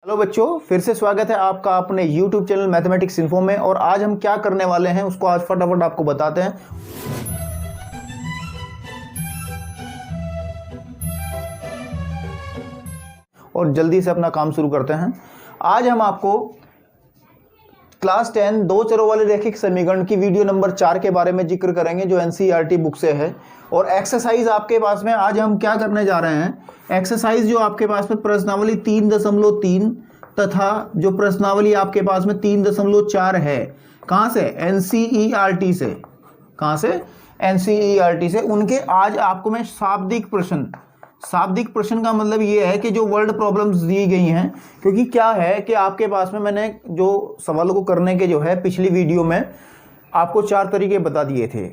Hello बच्चों, फिर से स्वागत है आपका अपने YouTube चैनल मैथमेटिक्स इन्फो में। और आज हम क्या करने वाले हैं उसको आज फटाफट आपको बताते हैं। और जल्दी से अपना काम शुरू करते हैं। आज हम आपको क्लास 10 दो चरों वाले रैखिक समीकरण की वीडियो नंबर 4 के बारे में जिक्र करेंगे, जो NCERT बुक से है। और एक्सरसाइज आपके पास में आज हम क्या करने जा रहे हैं, एक्सरसाइज जो आपके पास में प्रश्नावली 3.3 तथा जो प्रश्नावली आपके पास में 3.4 है, कहाँ से, NCERT से। कहाँ से, NCERT से। उनके आज आपको मैं शाब्दिक प्रश्न का मतलब ये है कि जो वर्ड प्रॉब्लम्स दी गई हैं, क्योंकि क्या है कि आपके पास में मैंने जो सवालों को करने के जो है पिछली वीडियो में आपको 4 तरीके बता दिए थे,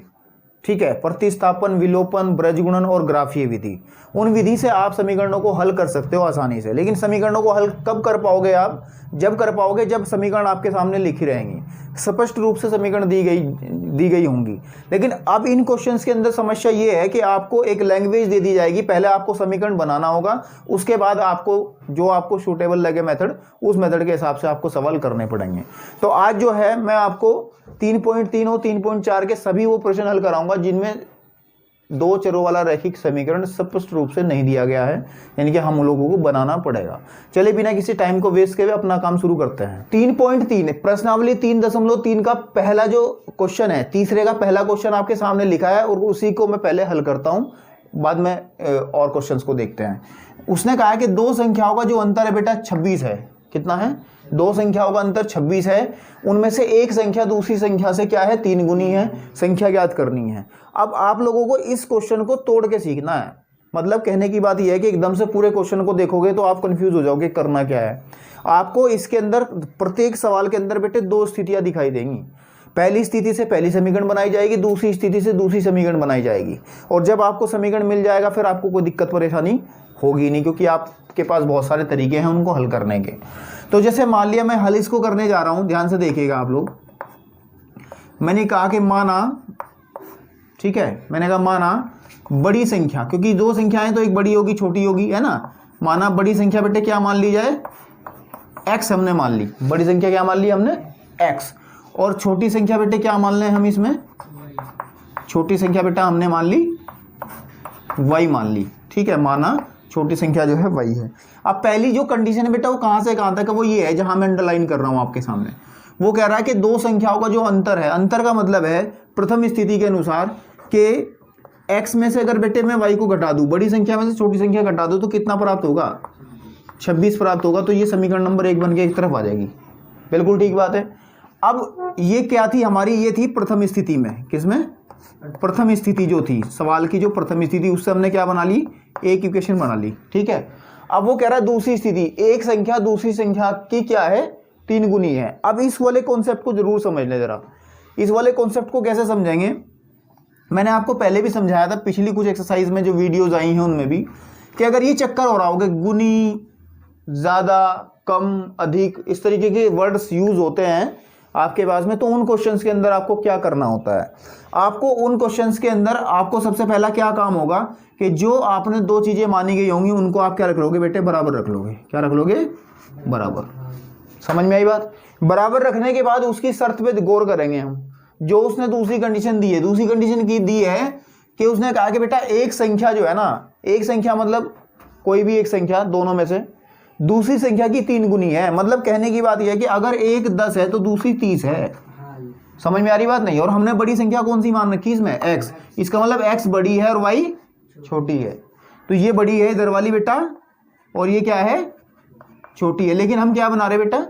ठीक है। प्रतिस्थापन, विलोपन, ब्रजगुणन और ग्राफीय विधि। उन विधि से आप समीकरणों को हल कर सकते हो आसानी से। लेकिन समीकरणों को हल कब कर पाओगे आप, जब कर पाओगे जब समीकरण आपके सामने लिखी रहेंगी, स्पष्ट रूप से समीकरण दी गई होंगी। लेकिन अब इन क्वेश्चंस के अंदर समस्या ये है कि आपको एक लैंग्वेज दे दी जाएगी, पहले आपको समीकरण बनाना होगा, उसके बाद आपको सूटेबल लगे मेथड, उस मेथड के हिसाब से आपको सवाल करने पड़ेंगे। तो आज जो है मैं आपको 3.3 और 3.4 के सभी वो प्रश्न हल कराऊंगा जिनमें दो चरों वाला रैखिक समीकरण स्पष्ट रूप से नहीं दिया गया है, यानी कि हम लोगों को बनाना पड़ेगा। चलिए बिना किसी टाइम को वेस्ट किए अपना काम शुरू करते हैं। 3.3 प्रश्नावली 3.3 का पहला जो क्वेश्चन है, तीसरे का पहला क्वेश्चन आपके सामने लिखा है और उसी को मैं पहले हल करता हूं, बाद में और क्वेश्चंस को देखते हैं। उसने कहा है कि दो संख्याओं का जो अंतर है बेटा 26 है। कितना है, दो संख्याओं का अंतर 26 है। उनमें से एक संख्या दूसरी संख्या से क्या है, 3 गुनी है। संख्या ज्ञात करनी है। अब आप लोगों को इस क्वेश्चन को तोड़ के सीखना है। मतलब कहने की बात यह है कि एकदम से पूरे क्वेश्चन को देखोगे तो आप कंफ्यूज हो जाओगे करना क्या है। आपको इसके अंदर प्रत्येक सवाल के अंदर बेटे दो स्थितियां दिखाई देंगी। पहली स्थिति से पहली समीकरण बनाई जाएगी, दूसरी स्थिति से दूसरी समीकरण बनाई जाएगी। और जब आपको समीकरण मिल जाएगा फिर आपको कोई दिक्कत परेशानी होगी नहीं, क्योंकि आपके पास बहुत सारे तरीके हैं उनको हल करने के। तो जैसे मान लिया मैं हल इसको करने जा रहा हूं, ध्यान से देखिएगा आप लोग। मैंने कहा कि माना, ठीक है, मैंने कहा माना बड़ी संख्या, क्योंकि दो संख्याएं तो एक बड़ी होगी छोटी होगी, है ना। माना बड़ी संख्या बेटे क्या मान ली जाए, x हमने मान ली। बड़ी संख्या क्या मान ली हमने, x। और छोटी संख्या बेटे क्या मान लें हम इसमें, छोटी संख्या बेटा हमने मान ली y मान ली, ठीक है। माना छोटी संख्या जो है y है। अब पहली जो कंडीशन है बेटा वो कहां से कहां तक है, वो ये है जहां मैं अंडरलाइन कर रहा हूं आपके सामने। वो कह रहा है कि दो संख्याओं का जो अंतर है, अंतर का मतलब है प्रथम स्थिति के अनुसार कि x में से अगर बेटे मैं y को घटा दूं, बड़ी संख्या में से छोटी संख्या घटा दूं, तो कितना प्राप्त होगा, 26 प्राप्त होगा। तो ये समीकरण नंबर 1 बन के एक तरफ आ जाएगी। बिल्कुल ठीक बात है। अब ये क्या थी हमारी, ये थी प्रथम स्थिति में। किसमें, प्रथम स्थिति जो थी सवाल की, जो प्रथम स्थिति, उससे हमने क्या बना ली, एक इक्वेशन बना ली, ठीक है। अब वो कह रहा है दूसरी स्थिति, एक संख्या दूसरी संख्या की क्या है, 3 गुनी है। अब इस वाले कॉन्सेप्ट को जरूर समझ ले जरा। इस वाले कॉन्सेप्ट को कैसे समझेंगे, मैंने आपको पहले भी समझाया था पिछली कुछ एक्सरसाइज में, जो वीडियोज आई हैं उनमें भी, कि अगर ये चक्कर हो रहा होगा गुनी, ज्यादा, कम, अधिक, इस तरीके के वर्ड्स यूज होते हैं आपके पास में, तो उन क्वेश्चंस के अंदर आपको क्या करना होता है, आपको उन क्वेश्चंस के अंदर आपको सबसे पहला क्या काम होगा कि जो आपने दो चीजें मानी गई होंगी उनको आप क्या रख लोगे बेटे, बराबर रख लोगे। क्या रख लोगे, बराबर। समझ में आई बात। बराबर रखने के बाद उसकी शर्त पे गौर करेंगे हम, जो उसने दूसरी कंडीशन दी है। दूसरी कंडीशन की दी है कि उसने कहा कि बेटा एक संख्या जो है ना, एक संख्या मतलब कोई भी एक संख्या दोनों में से दूसरी संख्या की 3 गुनी है। मतलब कहने की बात यह है कि अगर एक 10 है तो दूसरी 30 है। समझ में आ रही बात नहीं। और हमने बड़ी संख्या कौन सी मान रखी इसमें, x। इसका मतलब x बड़ी है और y छोटी है। तो ये बड़ी है इधर वाली बेटा, और ये क्या है, छोटी है। लेकिन हम क्या बना रहे हैं बेटा,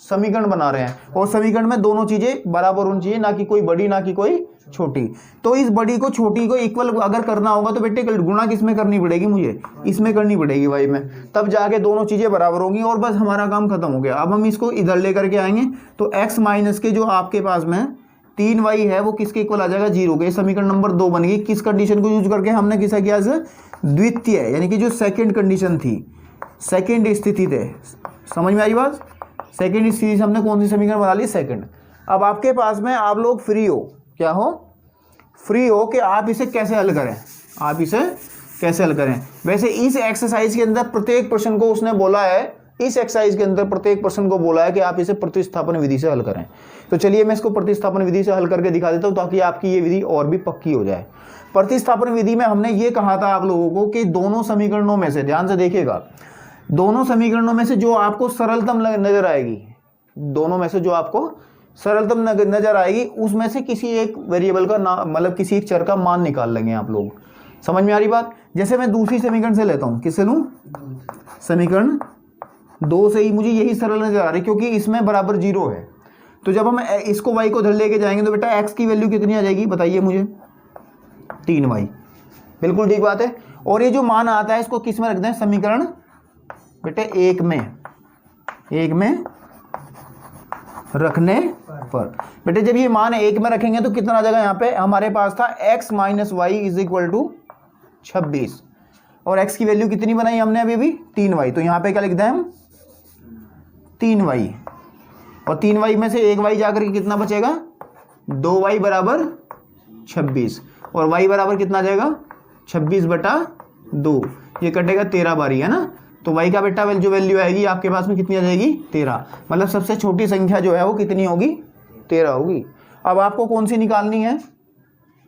समीकरण बना रहे हैं। और समीकरण में दोनों चीजें बराबर होनी चाहिए, ना कि कोई बड़ी ना कि कोई छोटी। तो इस बड़ी को छोटी को इक्वल अगर करना होगा तो बेटे गुणा किसमें करनी पड़ेगी, मुझे इसमें करनी पड़ेगी y में, तब जाके दोनों चीजें बराबर होंगी और बस हमारा काम खत्म हो गया। अब हम इसको इधर लेकर के आएंगे तो x माइनस के जो आपके पास में 3y है वो किसके इक्वल आ जाएगा, 0 के। समीकरण नंबर 2 बन गई। किस कंडीशन को यूज करके हमने किसा किया, द्वितीय, यानी कि जो सेकेंड कंडीशन थी, सेकेंड स्थिति थे। समझ में आई बात। सेकेंड स्थिति से हमने कौन सी समीकरण बना ली, सेकेंड। अब आपके पास में आप लोग फ्री हो, क्या हो, फ्री हो कि आप इसे कैसे हल करें, आप इसे कैसे हल करें। वैसे इस एक्सरसाइज के अंदर प्रत्येक प्रश्न को उसने बोला है इस एक्सरसाइज के अंदर प्रत्येक प्रश्न को बोला है कि आप इसे प्रतिस्थापन विधि से हल करें। तो चलिए मैं इसको प्रतिस्थापन विधि से हल करके दिखा देता हूं ताकि आपकी ये विधि और भी पक्की हो जाए। प्रतिस्थापन विधि में हमने ये कहा था आप लोगों को कि दोनों समीकरणों में से, ध्यान से देखिएगा, दोनों समीकरणों में से जो आपको सरलतम नजर आएगी, दोनों में से जो आपको सरलतम नजर आएगी उसमें से किसी एक वेरिएबल का नाम, मतलब किसी एक चर का मान निकाल लेंगे आप लोग। समझ में आ रही बात? जैसे मैं दूसरी समीकरण से लेता हूं, किससे लूं? समीकरण 2 से ही मुझे यही सरल नजर आ रही क्योंकि इसमें बराबर 0 है। तो जब हम इसको y को उधर लेके जाएंगे तो बेटा x की वैल्यू कितनी आ जाएगी बताइए मुझे? 3y। बिल्कुल ठीक बात है। और ये जो मान आता है इसको किस में रख दें? समीकरण बेटे 1 में रखने पर। बेटे जब ये मान 1 में रखेंगे तो कितना आ जाएगा? यहाँ पे हमारे पास था x minus Y is equal to 26 और x की वैल्यू कितनी बनाई हमने अभी 3y। तो यहाँ पे क्या लिख दें हम? 3y। और 3y में से 1y जाकर के कितना बचेगा? 2y बराबर 26 और y बराबर कितना आ जाएगा? 26/2। ये कटेगा 13 बारी, है ना? तो y का बेटा जो वैल्यू आएगी आपके पास में कितनी आ जाएगी? 13। मतलब सबसे छोटी संख्या जो है वो कितनी होगी? 13 होगी। अब आपको कौन सी निकालनी है?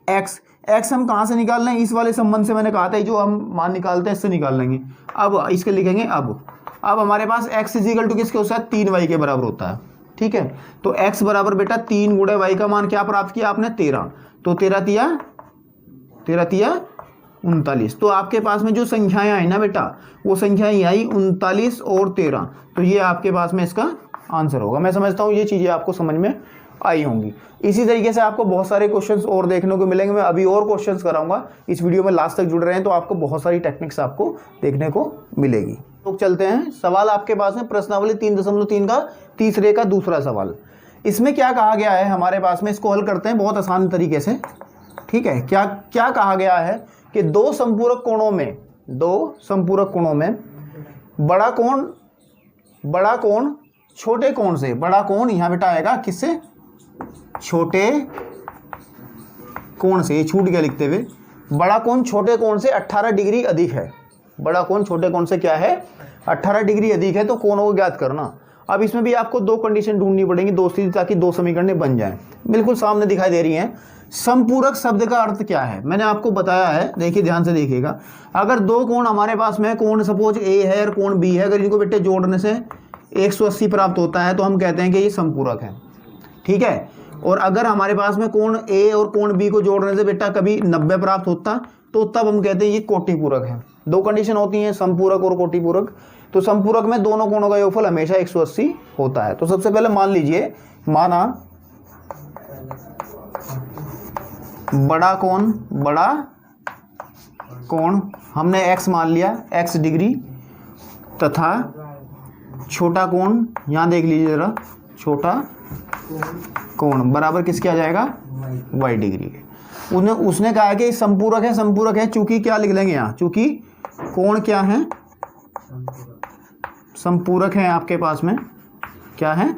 x हम कहाँ से निकाल लें? इस वाले संबंध से मैंने कहा था जो हम मान निकालते हैं इससे निकाल लेंगे। अब इसके लिखेंगे अब हमारे पास x इजिकल टू किसके होता है? 3y के बराबर होता है। ठीक है, तो x बराबर बेटा 3 गुणे y का मान क्या प्राप्त किया आपने? 13। तो 13 तिया 39। तो आपके पास में जो संख्याएं आई ना बेटा, वो संख्याएं आई 39 और 13। तो ये आपके पास में इसका आंसर होगा। मैं समझता हूँ ये चीज़ें आपको समझ में आई होंगी। इसी तरीके से आपको बहुत सारे क्वेश्चंस और देखने को मिलेंगे। मैं अभी और क्वेश्चंस कराऊंगा, इस वीडियो में लास्ट तक जुड़ रहे हैं तो आपको बहुत सारी टेक्निक्स आपको देखने को मिलेगी। तो चलते हैं, सवाल आपके पास में प्रश्नावली 3.3 का तीसरे का दूसरा सवाल। इसमें क्या कहा गया है हमारे पास में? इसको हल करते हैं बहुत आसान तरीके से। ठीक है, क्या कहा गया है कि दो संपूरक कोणों में बड़ा कोण छोटे कोण से, बड़ा कोण यहां बेटा आएगा किससे? छोटे कोण से। ये छूट गया लिखते हुए। बड़ा कोण छोटे कोण से 18 डिग्री अधिक है। बड़ा कोण छोटे कोण से क्या है? 18 डिग्री अधिक है। तो कोणों को ज्ञात करना। अब इसमें भी आपको दो कंडीशन ढूंढनी पड़ेंगी, दो स्थिति, ताकि दो समीकरण बन जाएं। बिल्कुल सामने दिखाई दे रही हैं। संपूरक शब्द का अर्थ क्या है मैंने आपको बताया है, देखिए ध्यान से देखिएगा। अगर दो कोण हमारे पास में, कोण सपोज ए है और कोण बी है, अगर इनको बेटे जोड़ने से 180 प्राप्त होता है तो हम कहते हैं कि ये संपूरक है। ठीक है, और अगर हमारे पास में कोण ए और कोण बी को जोड़ने से बेटा कभी 90 प्राप्त होता तो तब हम कहते हैं ये कोटिपूरक है। दो कंडीशन होती हैं, संपूरक और कोटिपूरक। तो संपूरक में दोनों कोणों का योगफल हमेशा 180 होता है। तो सबसे पहले मान लीजिए, माना बड़ा कोण हमने x मान लिया, x डिग्री, तथा छोटा कोण यहां देख लीजिए जरा, छोटा कोण बराबर किसके आ जाएगा? y degree. उसने कहा है कि संपूरक है। चूंकि क्या लिख लेंगे यहाँ? चूंकि कोण क्या है? संपूरक है आपके पास में, क्या है?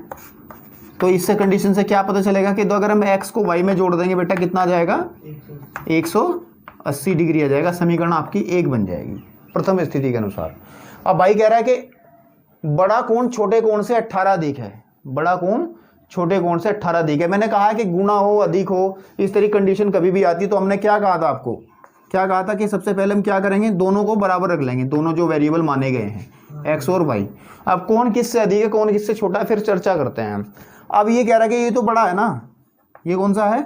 तो इससे कंडीशन से क्या पता चलेगा कि तो अगर हम x को y में जोड़ देंगे बेटा कितना आ जाएगा? 180 डिग्री आ जाएगा। समीकरण आपकी 1 बन जाएगी प्रथम स्थिति के अनुसार। अब भाई कह रहा है कि बड़ा कोण छोटे कोण से 18 अधिक है। बड़ा कोण छोटे कोण से 18 अधिक है। मैंने कहा है कि गुणा हो, अधिक हो, इस तरह कंडीशन कभी भी आती तो हमने क्या कहा था आपको? क्या कहा था कि सबसे पहले हम क्या करेंगे? दोनों को बराबर रख लेंगे, दोनों जो वेरिएबल माने गए हैं x और y। अब कौन किससे अधिक है, कौन किससे छोटा है, फिर चर्चा करते हैं। अब ये कह रहा है कि ये तो बड़ा है ना, ये कौन सा है?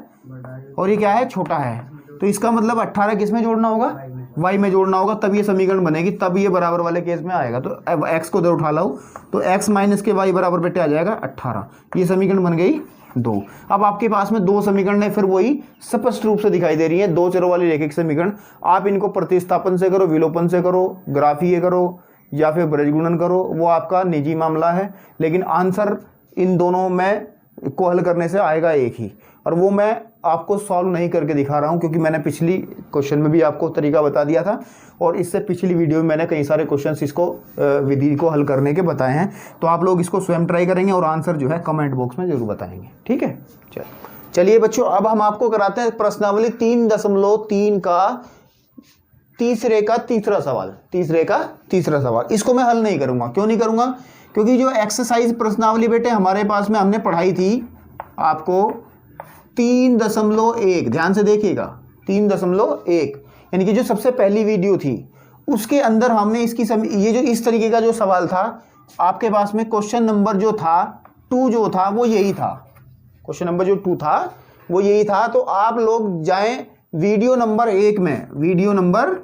और ये क्या है? छोटा है। तो इसका मतलब 18 किस में जोड़ना होगा? y में जोड़ना होगा, तब ये समीकरण बनेगी, तब ये बराबर वाले केस में आएगा। तो अब x को उधर उठा लाओ तो x माइनस के y बराबर बेटे आ जाएगा 18। ये समीकरण बन गई 2। अब आपके पास में दो समीकरण है, फिर वही स्पष्ट रूप से दिखाई दे रही है, दो चरों वाली रैखिक समीकरण। आप इनको प्रतिस्थापन से करो, विलोपन से करो, ग्राफीय करो या फिर ब्रजगुणन करो, वो आपका निजी मामला है। लेकिन आंसर इन दोनों में को हल करने से आएगा एक ही, और वो मैं आपको सॉल्व नहीं करके दिखा रहा हूं क्योंकि मैंने पिछली क्वेश्चन में भी आपको तरीका बता दिया था और इससे पिछली वीडियो में मैंने कई सारे क्वेश्चंस इसको विधि को हल करने के बताए हैं। तो आप लोग इसको स्वयं ट्राई करेंगे और आंसर जो है कमेंट बॉक्स में जरूर बताएंगे। ठीक है, चलिए बच्चों, अब हम आपको कराते हैं प्रश्नावली 3.3 का तीसरे का तीसरा सवाल इसको मैं हल नहीं करूंगा। क्यों नहीं करूंगा? क्योंकि जो एक्सरसाइज प्रश्नावली बेटे हमारे पास में हमने पढ़ाई थी आपको 3.1, ध्यान से देखिएगा 3.1, यानी कि जो सबसे पहली वीडियो थी उसके अंदर हमने इसकी ये जो इस तरीके का जो सवाल था आपके पास में, क्वेश्चन नंबर जो था 2 जो था वो यही था, क्वेश्चन नंबर जो 2 था वो यही था। तो आप लोग जाएं वीडियो नंबर 1 में, वीडियो नंबर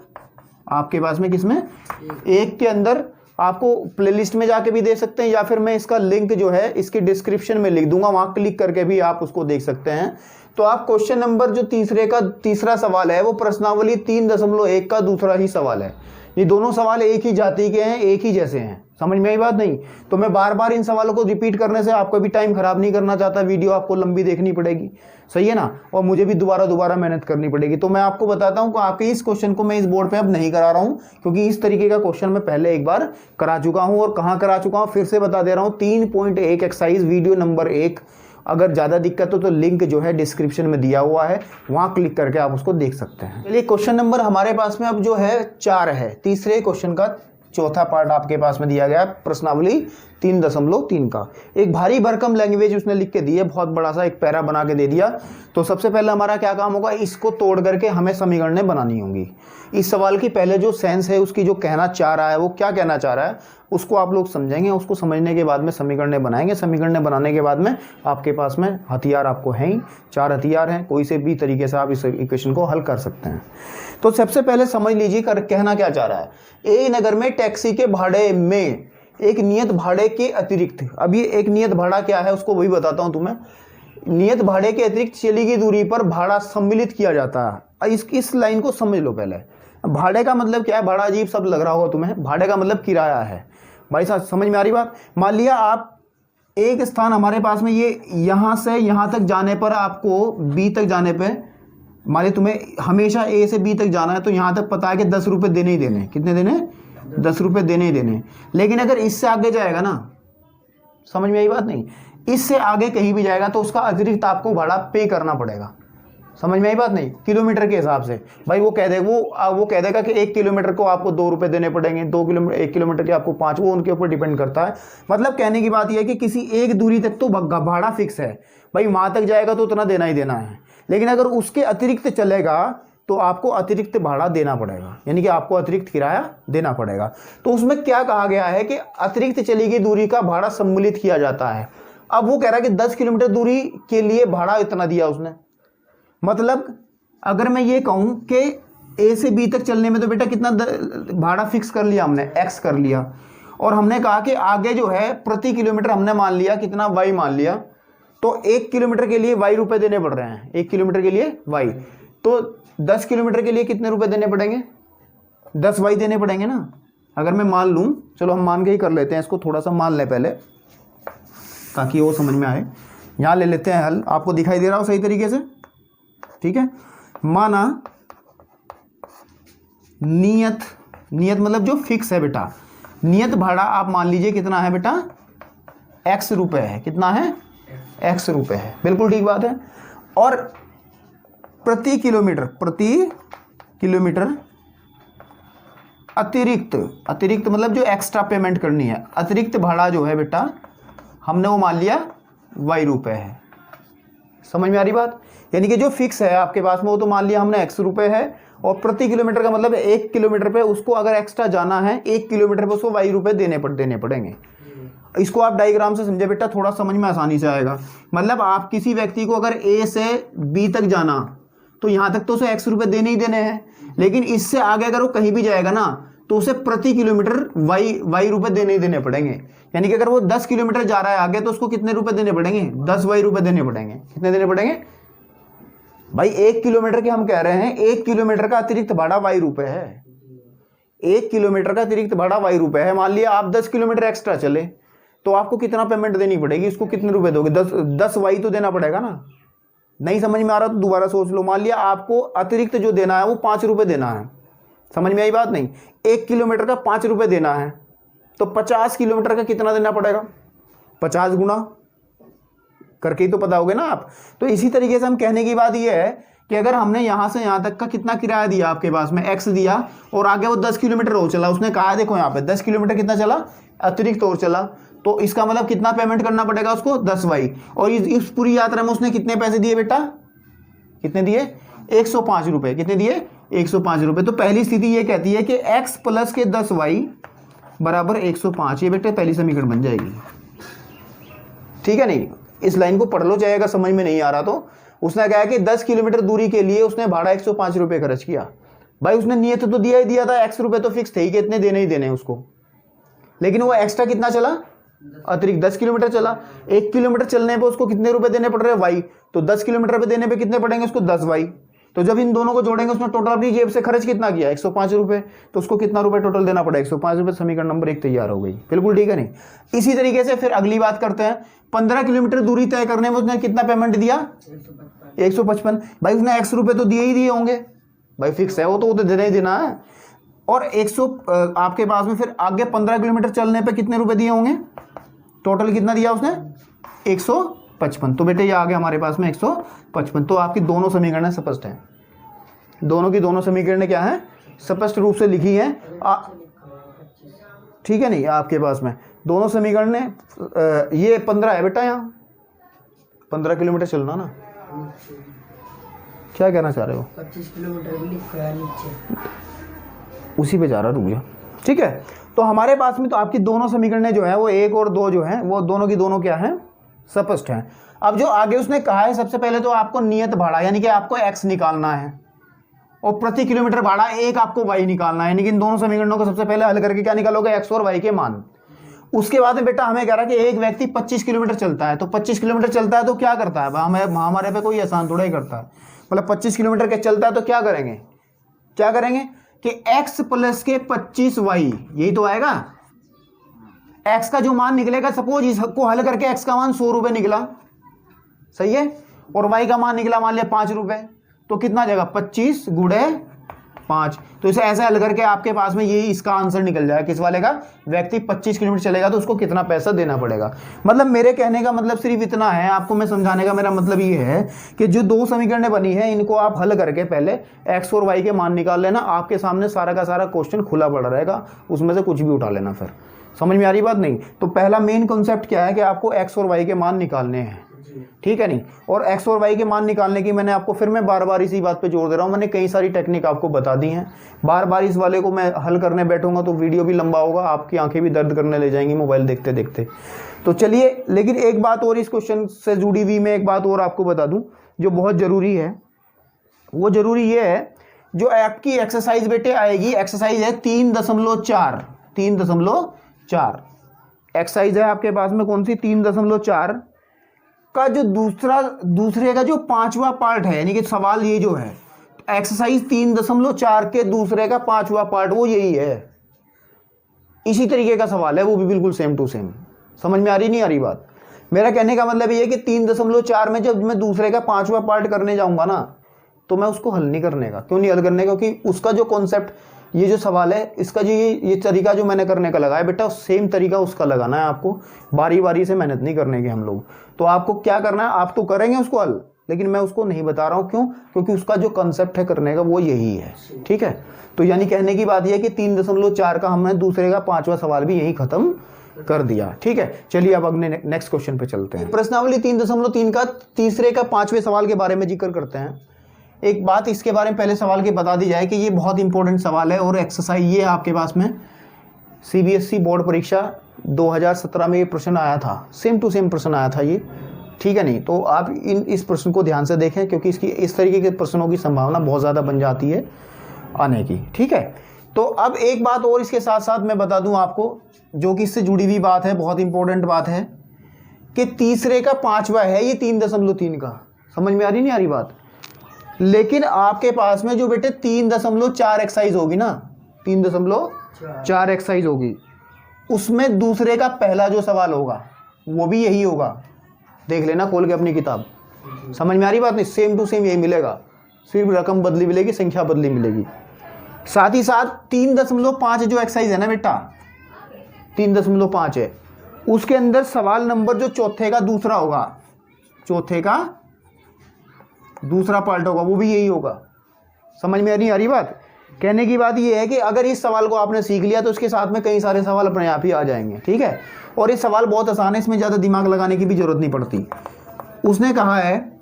आपके पास में किसमें 1 के अंदर, आपको प्लेलिस्ट में जाके भी दे सकते हैं या फिर मैं इसका लिंक जो है इसकी डिस्क्रिप्शन में लिख दूंगा, वहां क्लिक करके भी आप उसको देख सकते हैं। तो आप क्वेश्चन नंबर जो तीसरा सवाल है वो प्रश्नावली 3.1 का दूसरा ही सवाल है। ये दोनों सवाल एक ही जाति के हैं, एक ही जैसे हैं, समझ में आई बात नहीं? तो मैं बार बार इन सवालों को रिपीट करने से आपको भी टाइम खराब नहीं करना चाहता, वीडियो आपको लंबी देखनी पड़ेगी, सही है ना, और मुझे भी दोबारा मेहनत करनी पड़ेगी। तो मैं आपको बताता हूं कि आपके इस क्वेश्चन को मैं इस बोर्ड पे अब नहीं करा रहा हूं, क्योंकि इस तरीके का क्वेश्चन मैं पहले एक बार करा चुका हूं। और कहां करा चुका हूं फिर से बता दे रहा हूं, 3.1 एक्सरसाइज वीडियो नंबर 1। अगर ज़्यादा दिक्कत हो तो लिंक जो है डिस्क्रिप्शन में दिया हुआ है, वहां क्लिक करके आप उसको देख सकते हैं। चलिए क्वेश्चन नंबर हमारे पास में अब जो है 4 है, तीसरे क्वेश्चन का चौथा पार्ट आपके पास में दिया गया है प्रश्नावली 3.3 का। एक भारी भरकम लैंग्वेज उसने लिख के दी है, बहुत बड़ा सा एक पैरा बना के दे दिया। तो सबसे पहले हमारा क्या काम होगा, इसको तोड़ करके हमें समीकरणें बनानी होंगी। इस सवाल की पहले जो सेंस है उसकी, जो कहना चाह रहा है वो क्या कहना चाह रहा है उसको आप लोग समझेंगे, उसको समझने के बाद में समीकरणें बनाएंगे। समीकरणें बनाने के बाद में आपके पास में हथियार आपको हैं ही, 4 हथियार हैं, कोई से भी तरीके से आप इस इक्वेशन को हल कर सकते हैं। तो सबसे पहले समझ लीजिए कहना क्या चाह रहा है। एक नगर में टैक्सी के भाड़े में एक नियत भाड़े के अतिरिक्त, अब ये एक नियत भाड़ा क्या है उसको वही बताता हूं तुम्हें। नियत भाड़े के अतिरिक्त चली गई दूरी पर भाड़ा सम्मिलित किया जाता है। इस लाइन को समझ लो पहले। भाड़े का मतलब क्या है, भाड़ा अजीब सब लग रहा होगा तुम्हें, भाड़े का मतलब किराया है। भाई साहब समझ में आ रही बात? मान लिया आप एक स्थान हमारे पास में, ये यहां से यहां तक जाने पर आपको बी तक जाने पे, मान लिया तुम्हें हमेशा ए से बी तक जाना है, तो यहां तक पता है कि 10 रुपये देने ही देने। कितने देने? 10 रुपये देने ही देने। लेकिन अगर इससे आगे जाएगा ना, समझ में आई बात नहीं, इससे आगे कहीं भी जाएगा तो उसका अतिरिक्त आपको भाड़ा पे करना पड़ेगा। समझ में आई बात नहीं? किलोमीटर के हिसाब से भाई वो कह देगा कि 1 किलोमीटर को आपको 2 रुपये देने पड़ेंगे, 1 किलोमीटर के आपको 5, वो उनके ऊपर डिपेंड करता है। मतलब कहने की बात यह है कि किसी एक दूरी तक तो भाड़ा फिक्स है, भाई वहां तक जाएगा तो उतना देना ही देना है। लेकिन अगर उसके अतिरिक्त चलेगा तो आपको अतिरिक्त भाड़ा देना पड़ेगा, यानी कि आपको अतिरिक्त किराया देना पड़ेगा। तो उसमें क्या कहा गया है कि अतिरिक्त चली गई दूरी का भाड़ा सम्मिलित किया जाता है। अब वो कह रहा है कि 10 किलोमीटर दूरी के लिए भाड़ा इतना दिया उसने। मतलब अगर मैं ये कहूं कि ए से बी तक चलने में तो बेटा कितना भाड़ा फिक्स कर लिया हमने, एक्स कर लिया, और हमने कहा कि आगे जो है प्रति किलोमीटर हमने मान लिया कितना, वाई मान लिया। तो 1 किलोमीटर के लिए वाई रुपए देने पड़ रहे हैं, 1 किलोमीटर के लिए वाई। तो 10 किलोमीटर के लिए कितने रुपए देने पड़ेंगे? 10 वाई देने पड़ेंगे ना। अगर मैं मान लूं, चलो हम मान के ही कर लेते हैं इसको, थोड़ा सा मान लें पहले ताकि वो समझ में आए। यहां ले लेते हैं हल, आपको दिखाई दे रहा हो सही तरीके से, ठीक है। माना नियत मतलब जो फिक्स है बेटा, नियत भाड़ा आप मान लीजिए कितना है बेटा, x रुपए है। कितना है? x रुपए है, बिल्कुल ठीक बात है। और प्रति किलोमीटर अतिरिक्त मतलब जो एक्स्ट्रा पेमेंट करनी है, अतिरिक्त भाड़ा जो है बेटा हमने वो मान लिया y रुपए है। समझ में आ रही बात? यानी कि जो फिक्स है आपके पास में वो तो मान लिया हमने x रुपए है, और प्रति किलोमीटर का मतलब 1 किलोमीटर पे उसको अगर एक्स्ट्रा जाना है 1 किलोमीटर पे उसको y रुपए देने पड़ेंगे। इसको आप डायग्राम से समझे बेटा, थोड़ा समझ में आसानी से आएगा। मतलब आप किसी व्यक्ति को अगर ए से बी तक जाना तो यहां तक तो उसे x रुपए देने ही देने हैं, लेकिन इससे आगे अगर वो कहीं भी जाएगा ना तो उसे प्रति किलोमीटर y रुपए देने ही देने पड़ेंगे। यानी कि अगर वो 10 किलोमीटर जा रहा है आगे तो उसको कितने रुपए देने पड़ेंगे? 10 y रुपए देने पड़ेंगे। कितने देने पड़ेंगे भाई? 1 किलोमीटर के हम कह रहे हैं, 1 किलोमीटर का अतिरिक्त भाड़ा y रुपए है। 1 किलोमीटर का अतिरिक्त भाड़ा y रुपए है। मान लिया आप 10 किलोमीटर एक्स्ट्रा चले तो आपको कितना पेमेंट देनी पड़ेगी? इसको कितने रुपए दोगे? 10 वाई तो देना पड़ेगा ना। नहीं समझ में आ रहा तो दोबारा सोच लो। मान लिया आपको अतिरिक्त जो देना है वो 5 रुपए देना है। समझ में आई बात नहीं? 1 किलोमीटर का 5 रुपए देना है तो 50 किलोमीटर का कितना देना पड़ेगा? 50 गुना करके ही तो पता होगे ना आप। तो इसी तरीके से हम कहने की बात यह है कि अगर हमने यहाँ से यहाँ तक का कितना किराया दिया आपके पास में x दिया और आगे वो 10 किलोमीटर और चला, उसने कहा देखो यहाँ पे 10 किलोमीटर कितना चला अतिरिक्त और चला, तो इसका मतलब कितना पेमेंट करना पड़ेगा उसको 10y। और इस पूरी यात्रा में उसने कितने पैसे दिए बेटा, कितने दिए 105 रुपये, कितने दिए 105 रुपये। तो पहली स्थिति ये कहती है कि x प्लस के 10y बराबर 105, ये बेटे पहली समीकरण बन जाएगी। ठीक है नहीं, इस लाइन को पढ़ लो चाहे अगर समझ में नहीं आ रहा तो। उसने कहा कि 10 किलोमीटर दूरी के लिए उसने भाड़ा 105 रुपये खर्च किया। भाई उसने नियत तो दिया ही दिया था, x रुपये तो फिक्स थे ही कि इतने देने ही देने उसको, लेकिन वो एक्स्ट्रा कितना चला अतिरिक्त 10 किलोमीटर चला। 1 किलोमीटर चलने पे उसको कितने रुपए देने पड़ रहे हैं y, तो 10 किलोमीटर पे देने पे कितने पड़ेंगे उसको 10y। तो जब इन दोनों को जोड़ेंगे उसने टोटल अपनी जेब से खर्च कितना किया 105 रुपये, तो उसको कितना रुपए टोटल देना पड़ा 105 रुपये। समीकरण नंबर 1 तैयार हो गई, बिल्कुल ठीक है नहीं। इसी तरीके से फिर अगली बात करते हैं, 15 किलोमीटर दूरी तय करने में उसने कितना पेमेंट दिया 155। भाई उसने x रुपये तो दिए ही दिए होंगे, भाई फिक्स है वो तो देना ही देना है। और 100 आपके पास में फिर आगे 15 किलोमीटर चलने पे कितने रुपए दिए होंगे, टोटल कितना दिया उसने 155। तो बेटे ये आ गया हमारे पास में 155। तो आपकी दोनों समीकरण स्पष्ट हैं, दोनों की दोनों समीकरण क्या है स्पष्ट रूप से लिखी है। ठीक है नहीं, आपके पास में दोनों समीकरण ये 15 है बेटा, यहाँ 15 किलोमीटर चलना ना, क्या कहना चाह रहे हो 25 किलोमीटर नीचे उसी पे जा रहा रुक गया। ठीक है, तो हमारे पास में तो आपकी दोनों समीकरण जो है वो 1 और 2 जो है वो दोनों की दोनों क्या है स्पष्ट हैं। अब जो आगे उसने कहा है सबसे पहले तो आपको नियत भाड़ा यानी कि आपको x निकालना है और प्रति किलोमीटर भाड़ा 1 आपको y निकालना है, यानी कि इन दोनों समीकरणों को सबसे पहले हल करके क्या निकालोगे x और y के मान। उसके बाद में बेटा हमें कह रहा है कि एक व्यक्ति 25 किलोमीटर चलता है, तो 25 किलोमीटर चलता है तो क्या करता है, हमारे पे कोई आसान थोड़ा ही करता है, मतलब 25 किलोमीटर के चलता है तो क्या करेंगे कि x प्लस के 25y यही तो आएगा। x का जो मान निकलेगा, सपोज इसको हल करके x का मान 100 रुपये निकला, सही है, और y का मान निकला मान लिया 5 रुपये, तो कितना जाएगा 25 गुणे 5। तो इसे ऐसे हल करके आपके पास में ये इसका आंसर निकल जाएगा किस वाले का, व्यक्ति 25 किलोमीटर चलेगा तो उसको कितना पैसा देना पड़ेगा। मतलब मेरे कहने का मतलब सिर्फ इतना है, आपको मैं समझाने का मेरा मतलब ये है कि जो दो समीकरणें बनी है इनको आप हल करके पहले x और y के मान निकाल लेना, आपके सामने सारा का सारा क्वेश्चन खुला पड़ा रहेगा, उसमें से कुछ भी उठा लेना। फिर समझ में आ रही बात नहीं, तो पहला मेन कॉन्सेप्ट क्या है कि आपको x और y के मान निकालने हैं, ठीक है नहीं। और x और y के मान निकालने की मैंने आपको फिर मैं बार बार इसी बात पे जोर दे रहा हूँ, मैंने कई सारी टेक्निक आपको बता दी हैं, बार बार इस वाले को मैं हल करने बैठूंगा तो वीडियो भी लंबा होगा, आपकी आंखें भी दर्द करने ले जाएंगी मोबाइल देखते देखते। तो चलिए, लेकिन एक बात और इस क्वेश्चन से जुड़ी हुई मैं एक बात और आपको बता दूं जो बहुत ज़रूरी है। वो ज़रूरी ये है, जो आपकी एक्सरसाइज बेटे आएगी, एक्सरसाइज है 3.4 एक्सरसाइज है आपके पास में कौन सी 3.4 का जो दूसरे का जो 5वां पार्ट है, यानी कि सवाल ये जो है एक्सरसाइज 3.4 के दूसरे का 5वां पार्ट वो यही है, इसी तरीके का सवाल है, वो भी बिल्कुल सेम टू सेम। समझ में आ रही नहीं आ रही बात? मेरा कहने का मतलब ये है कि 3.4 में जब मैं दूसरे का 5वां पार्ट करने जाऊंगा ना तो मैं उसको हल नहीं करने का। क्यों नहीं हल करने का? क्योंकि उसका जो कॉन्सेप्ट, ये जो सवाल है इसका जो ये तरीका जो मैंने करने का लगाया बेटा, सेम तरीका उसका लगाना है आपको, बारी बारी से मेहनत नहीं करने की हम लोग। तो आपको क्या करना है, आप तो करेंगे उसको हल, लेकिन मैं उसको नहीं बता रहा हूँ। क्यों? क्योंकि उसका जो कंसेप्ट है करने का वो यही है, ठीक है। तो यानी कहने की बात यह है कि 3.4 का हमने दूसरे का 5वां सवाल भी यही खत्म कर दिया, ठीक है। चलिए अब अगले नेक्स्ट क्वेश्चन पे चलते हैं। प्रश्नावली 3.3 का तीसरे का 5वें सवाल के बारे में जिक्र करते हैं। एक बात इसके बारे में पहले सवाल की बता दी जाए कि ये बहुत इंपॉर्टेंट सवाल है और एक्सरसाइज ये आपके पास में सीबीएसई बोर्ड परीक्षा 2017 में ये प्रश्न आया था, सेम टू सेम प्रश्न आया था ये, ठीक है नहीं। तो आप इस प्रश्न को ध्यान से देखें क्योंकि इसकी इस तरीके के प्रश्नों की संभावना बहुत ज़्यादा बन जाती है आने की, ठीक है। तो अब एक बात और इसके साथ साथ मैं बता दूं आपको, जो कि इससे जुड़ी हुई बात है, बहुत इंपॉर्टेंट बात है कि तीसरे का 5वां है ये 3.3 का। समझ में आ रही नहीं आ रही बात? लेकिन आपके पास में जो बेटे 3.4 एक्सरसाइज होगी ना, 3.4 एक्सरसाइज होगी, उसमें दूसरे का पहला जो सवाल होगा वो भी यही होगा। देख लेना खोल के अपनी किताब। समझ में आ रही बात नहीं? सेम टू सेम यही मिलेगा, सिर्फ रकम बदली मिलेगी, संख्या बदली मिलेगी। साथ ही साथ 3.5 जो एक्सरसाइज है ना बेटा, 3.5 है, उसके अंदर सवाल नंबर जो चौथे का दूसरा होगा, चौथे का दूसरा पार्ट होगा वो भी यही होगा। समझ में नहीं आ रही बात? कहने की बात ये है कि अगर इस सवाल को आपने सीख लिया तो उसके साथ में कई सारे सवाल अपने आप ही आ जाएंगे, ठीक है। और ये सवाल बहुत आसान है, इसमें ज़्यादा दिमाग लगाने की भी जरूरत नहीं पड़ती। उसने कहा है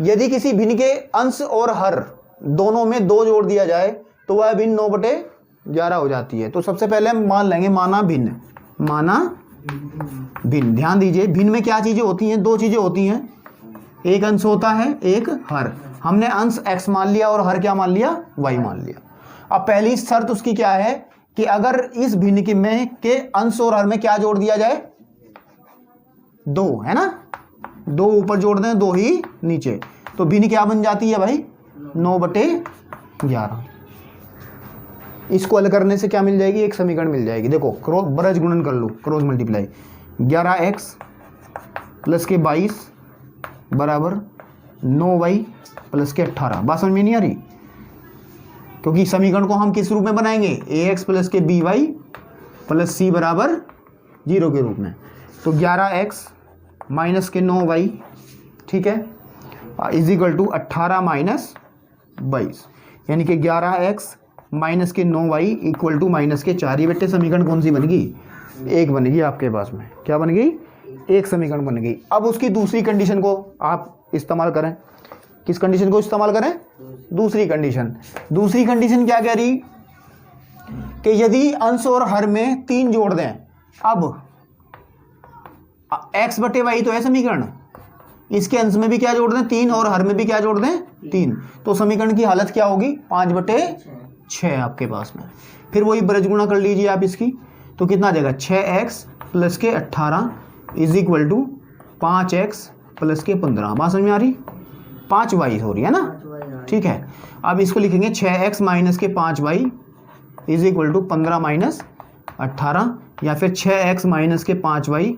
यदि किसी भिन्न के अंश और हर दोनों में 2 जोड़ दिया जाए तो वह भिन्न 9/11 हो जाती है। तो सबसे पहले हम मान लेंगे माना भिन्न, माना भिन्न। ध्यान दीजिए, भिन्न में क्या चीज़ें होती हैं? 2 चीज़ें होती हैं, एक अंश होता है, एक हर। हमने अंश x मान लिया और हर क्या मान लिया? y मान लिया। अब पहली शर्त उसकी क्या है कि अगर इस भिन्न के अंश और हर में क्या जोड़ दिया जाए? 2, है ना? 2 ऊपर जोड़ दें, 2 ही नीचे, तो भिन्न क्या बन जाती है भाई? 9/11। इसको हल करने से क्या मिल जाएगी? एक समीकरण मिल जाएगी। देखो ब्रज गुणन कर लो, क्रॉस मल्टीप्लाई। 11x प्लस के 22 बराबर 9y प्लस के 18। बात समझ में नहीं आ रही? क्योंकि समीकरण को हम किस रूप में बनाएंगे? ax प्लस के by प्लस c बराबर 0 के रूप में। तो 11x माइनस के 9y, ठीक है, इज इक्वल टू 18 माइनस 22, यानी कि 11x माइनस के 9y इक्वल टू माइनस के 4। ये बेटे समीकरण कौन सी बन गई? एक बन गई आपके पास में। क्या बन गई? एक समीकरण बन गई। अब उसकी दूसरी कंडीशन को आप इस्तेमाल करें। किस कंडीशन को इस्तेमाल करें? दूसरी कंडीशन। दूसरी कंडीशन क्या कह रही कि यदि अंश और हर में 3 जोड़ दें। अब x/y तो है समीकरण, इसके अंश में भी क्या जोड़ दें? 3, और हर में भी क्या जोड़ दें? 3। तो समीकरण की हालत क्या होगी? 5/6 आपके पास में। फिर वही ब्रज गुणा कर लीजिए आप इसकी, तो कितना आ जाएगा? 6x प्लस के 18 is equal to 5x plus के 15। बात समझ में आ रही? 5y हो रही है ना, ठीक है। अब इसको लिखेंगे 6x माइनस के 5y is equal to 15 minus 18, या फिर 6x माइनस के 5y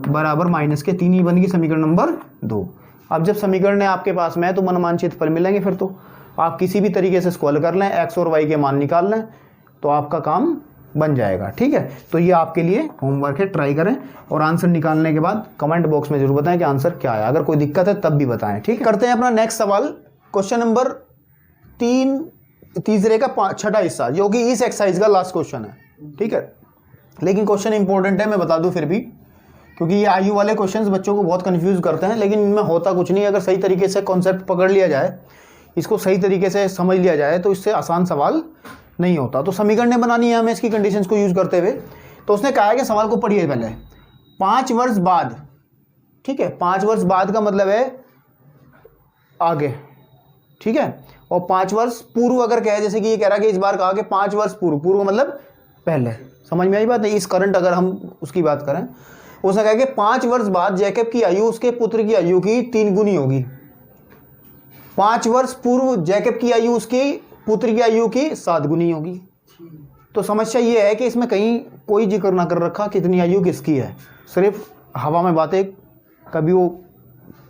बराबर माइनस के 3 ही बन गई समीकरण नंबर 2। अब जब समीकरण आपके पास में है तो मनमान क्षेत्रफल मिलेंगे। फिर तो आप किसी भी तरीके से इसको हल कर लें, x और y के मान निकाल लें तो आपका काम बन जाएगा, ठीक है। तो ये आपके लिए होमवर्क है, ट्राई करें और आंसर निकालने के बाद कमेंट बॉक्स में जरूर बताएं कि आंसर क्या है। अगर कोई दिक्कत है तब भी बताएं, ठीक है। करते हैं अपना नेक्स्ट सवाल, क्वेश्चन नंबर 3, तीसरे का 6वां हिस्सा, जो कि इस एक्सरसाइज का लास्ट क्वेश्चन है, ठीक है। लेकिन क्वेश्चन इंपॉर्टेंट है, मैं बता दूं फिर भी, क्योंकि ये आयु वाले क्वेश्चंस बच्चों को बहुत कंफ्यूज करते हैं, लेकिन इनमें होता कुछ नहीं। अगर सही तरीके से कॉन्सेप्ट पकड़ लिया जाए, इसको सही तरीके से समझ लिया जाए तो इससे आसान सवाल नहीं होता। तो समीकरण बनानी है हमें इसकी कंडीशंस को यूज करते हुए। तो उसने कहा है कि सवाल को पढ़िए पहले। 5 वर्ष बाद, ठीक है, 5 वर्ष बाद का मतलब है आगे, ठीक है। और 5 वर्ष पूर्व अगर कहे, जैसे कि ये कह रहा है कि इस बार कहा कि 5 वर्ष पूर्व, पूर्व मतलब पहले। समझ में आई बात? नहीं, इस करंट अगर हम उसकी बात करें, उसने कहा कि 5 वर्ष बाद जैकब की आयु उसके पुत्र की आयु की 3 गुनी होगी। 5 वर्ष पूर्व जैकब की आयु उसकी पुत्र की आयु की 7 गुनी होगी। तो समस्या ये है कि इसमें कहीं कोई जिक्र ना कर रखा कितनी आयु किसकी है, सिर्फ हवा में बातें। कभी वो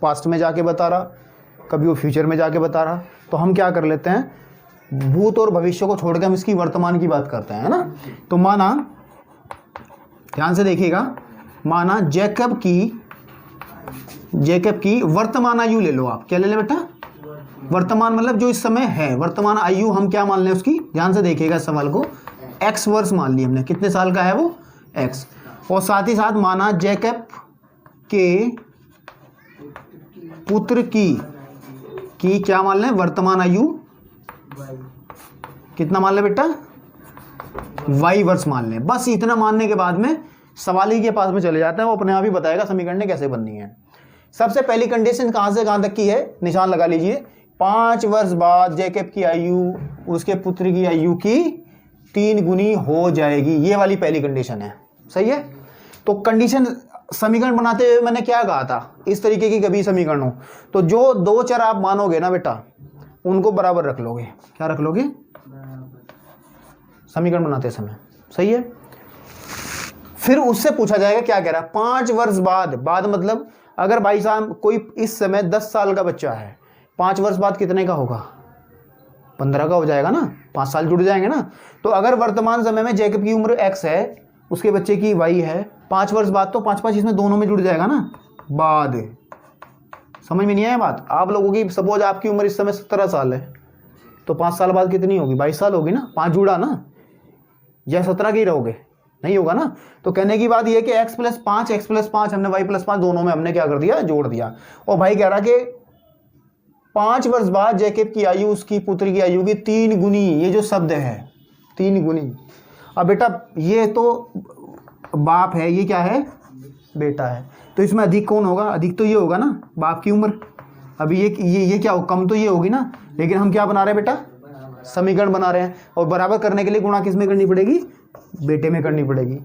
पास्ट में जाके बता रहा, कभी वो फ्यूचर में जाके बता रहा। तो हम क्या कर लेते हैं, भूत और भविष्य को छोड़कर हम इसकी वर्तमान की बात करते हैं, है ना। तो माना, ध्यान से देखिएगा, माना जैकब की वर्तमान आयु ले लो आप। क्या ले ले बेटा? वर्तमान मतलब जो इस समय है, वर्तमान आयु हम क्या मान लें उसकी? ध्यान से देखिएगा सवाल को, x वर्ष मान लिया हमने। कितने साल का है वो? x। और साथ ही साथ माना जैकब के पुत्र की क्या मान लें? वर्तमान आयु कितना मान लें बेटा? y वर्ष मान लें। बस इतना मानने के बाद में सवाल ही के पास में चले जाता है, वो अपने आप ही बताएगा समीकरण ने कैसे बननी है। सबसे पहली कंडीशन कहां से कहां तक की है, निशान लगा लीजिए। 5 वर्ष बाद जैकब की आयु उसके पुत्र की आयु की 3 गुनी हो जाएगी, ये वाली पहली कंडीशन है, सही है। तो कंडीशन समीकरण बनाते हुए मैंने क्या कहा था, इस तरीके की कभी समीकरण हो तो जो 2 चर आप मानोगे ना बेटा, उनको बराबर रख लोगे। क्या रख लोगे? समीकरण बनाते समय, सही है। फिर उससे पूछा जाएगा क्या कह रहा है, 5 वर्ष बाद मतलब अगर भाई साहब कोई इस समय 10 साल का बच्चा है, 5 वर्ष बाद कितने का होगा? 15 का हो जाएगा ना, 5 साल जुड़ जाएंगे ना। तो अगर वर्तमान समय में जैकब की उम्र x है, उसके बच्चे की y है, 5 वर्ष बाद तो 5 इसमें दोनों में जुड़ जाएगा ना, बाद। समझ में नहीं आया बात? आप लोगों की सपोज आपकी उम्र इस समय 17 साल है, तो 5 साल बाद कितनी होगी? 22 साल होगी ना, 5 जुड़ा ना, या 17 के ही रहोगे? नहीं होगा ना। तो कहने की बात यह है कि x + 5 हमने y + 5 दोनों में हमने क्या कर दिया? जोड़ दिया। और भाई कह रहा कि 5 वर्ष बाद जैकब की आयु उसकी पुत्र की आयु की 3 गुनी, ये जो शब्द है 3 गुनी। अब बेटा ये तो बाप है, ये क्या है? बेटा है। तो इसमें अधिक कौन होगा? अधिक तो ये होगा ना, बाप की उम्र। अभी ये क्या हो? कम तो ये होगी ना, लेकिन हम क्या बना रहे हैं बेटा? समीकरण बना रहे हैं। और बराबर करने के लिए गुणा किस में करनी पड़ेगी? बेटे में करनी पड़ेगी।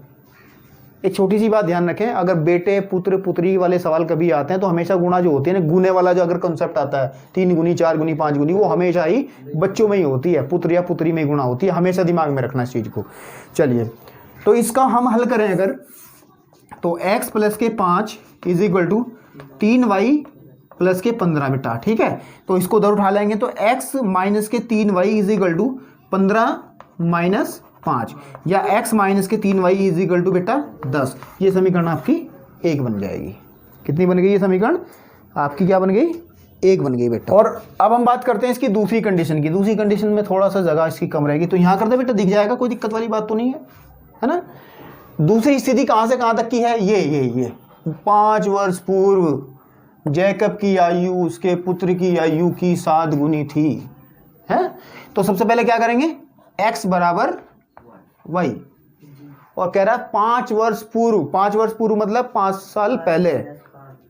एक छोटी सी बात ध्यान रखें, अगर बेटे पुत्र पुत्री वाले सवाल कभी आते हैं तो हमेशा गुणा जो होती है ना, गुने वाला जो अगर कॉन्सेप्ट आता है 3 गुनी 4 गुनी 5 गुनी, वो हमेशा ही बच्चों में ही होती है, पुत्र या पुत्री में गुणा होती है। हमेशा दिमाग में रखना इस चीज़ को। चलिए, तो इसका हम हल करें अगर, तो x + 5 = 3y + 15 बेटा। ठीक है, तो इसको उधर उठा लेंगे तो x - 3y = 15 - 5, या x - 3y = बेटा 10। ये समीकरण आपकी 1 बन जाएगी। कितनी बन गई ये समीकरण आपकी? क्या बन गई? 1 बन गई बेटा। और अब हम बात करते हैं इसकी दूसरी कंडीशन की। दूसरी कंडीशन में थोड़ा सा जगह इसकी कम रहेगी, तो यहाँ करते बेटा, दिख जाएगा, कोई दिक्कत वाली बात तो नहीं है ना। दूसरी स्थिति कहाँ से कहाँ तक की है? ये 5 वर्ष पूर्व जैकब की आयु उसके पुत्र की आयु की 7 गुनी थी, है। तो सबसे पहले क्या करेंगे? x = y, और कह रहा है 5 वर्ष पूर्व। 5 वर्ष पूर्व मतलब 5 साल पहले।